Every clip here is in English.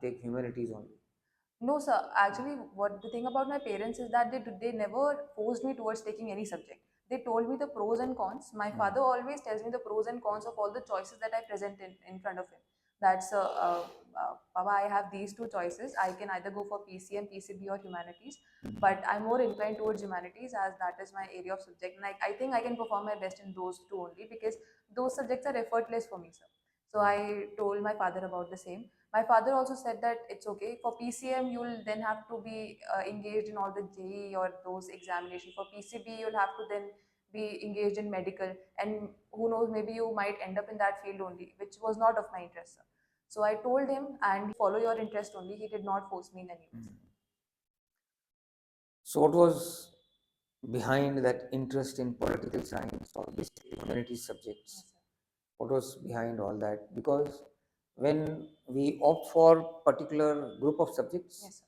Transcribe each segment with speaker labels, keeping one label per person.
Speaker 1: take humanities only?
Speaker 2: No, sir. Actually, what the thing about my parents is that they never forced me towards taking any subject. They told me the pros and cons. My
Speaker 1: Hmm.
Speaker 2: father always tells me the pros and cons of all the choices that I present in front of him. That's Baba, I have these two choices. I can either go for PCM, PCB, or humanities. But I'm more inclined towards humanities as that is my area of subject, and I think I can perform my best in those two only because those subjects are effortless for me, sir. So I told my father about the same. My father also said that it's okay for PCM. You'll then have to be engaged in all the JE or those examinations. For PCB, you'll have to then be engaged in medical, and who knows, maybe you might end up in that field only, which was not of my interest, sir. So I told him, and follow your interest only. He did not force me in any way.
Speaker 1: Hmm. So what was behind that interest in political science or basically humanities subjects?
Speaker 2: Yes, sir.
Speaker 1: What was behind all that? Because when we opt for particular group of subjects,
Speaker 2: Yes,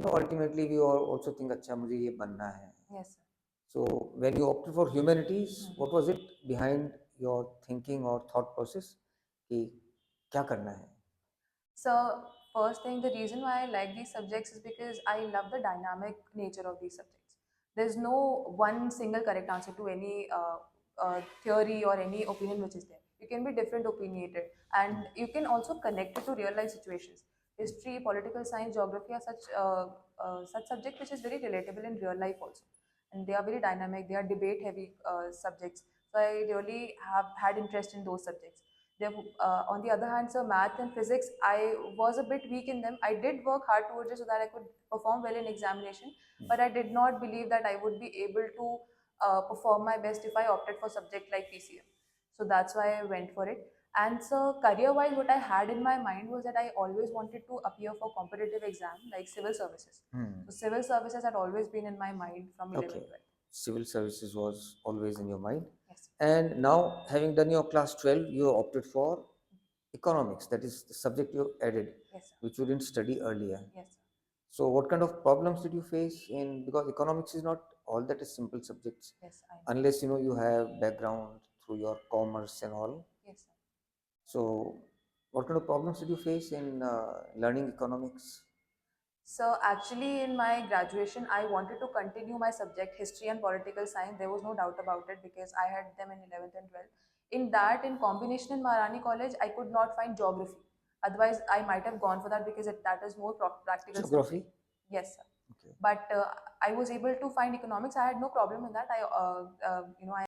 Speaker 2: sir.
Speaker 1: ultimately we also think, अच्छा मुझे ये बनना है.
Speaker 2: Yes, sir.
Speaker 1: So when you opted for humanities,
Speaker 2: Mhm.
Speaker 1: what was it behind your thinking or thought process कि क्या करना है?
Speaker 2: So, first thing, the reason why I like these subjects is because I love the dynamic nature of these subjects. There's no one single correct answer to any theory or any opinion which is there. You can be different opinionated, and you can also connect it to real life situations. History, political science, geography are such subject which is very relatable in real life also, and they are very dynamic. They are debate heavy subjects. So I really have had interest in those subjects. On the other hand, so math and physics, I was a bit weak in them. I did work hard towards it so that I could perform well in examination, but I did not believe that I would be able to perform my best if I opted for subject like PCM. So that's why I went for it. And so career-wise, what I had in my mind was that I always wanted to appear for competitive exam like civil services.
Speaker 1: Hmm.
Speaker 2: So civil services had always been in my mind from 11,
Speaker 1: Okay.
Speaker 2: 12.
Speaker 1: Civil services was always in your mind.
Speaker 2: Yes.
Speaker 1: And now, having done your class 12, you opted for economics. That is the subject you added,
Speaker 2: Yes, sir.
Speaker 1: which you didn't study earlier.
Speaker 2: Yes, sir.
Speaker 1: So, what kind of problems did you face in, because economics is not all that is simple subjects,
Speaker 2: Yes, I know.
Speaker 1: unless you have background through your commerce and all.
Speaker 2: Yes, sir.
Speaker 1: So, what kind of problems did you face in learning economics?
Speaker 2: So actually, in my graduation, I wanted to continue my subject history and political science. There was no doubt about it because I had them in 11th and 12th. In that, in combination in Maharani College, I could not find geography. Otherwise, I might have gone for that because that is more practical subject.
Speaker 1: Geography?
Speaker 2: Yes, sir.
Speaker 1: Okay.
Speaker 2: But I was able to find economics. I had no problem in that. I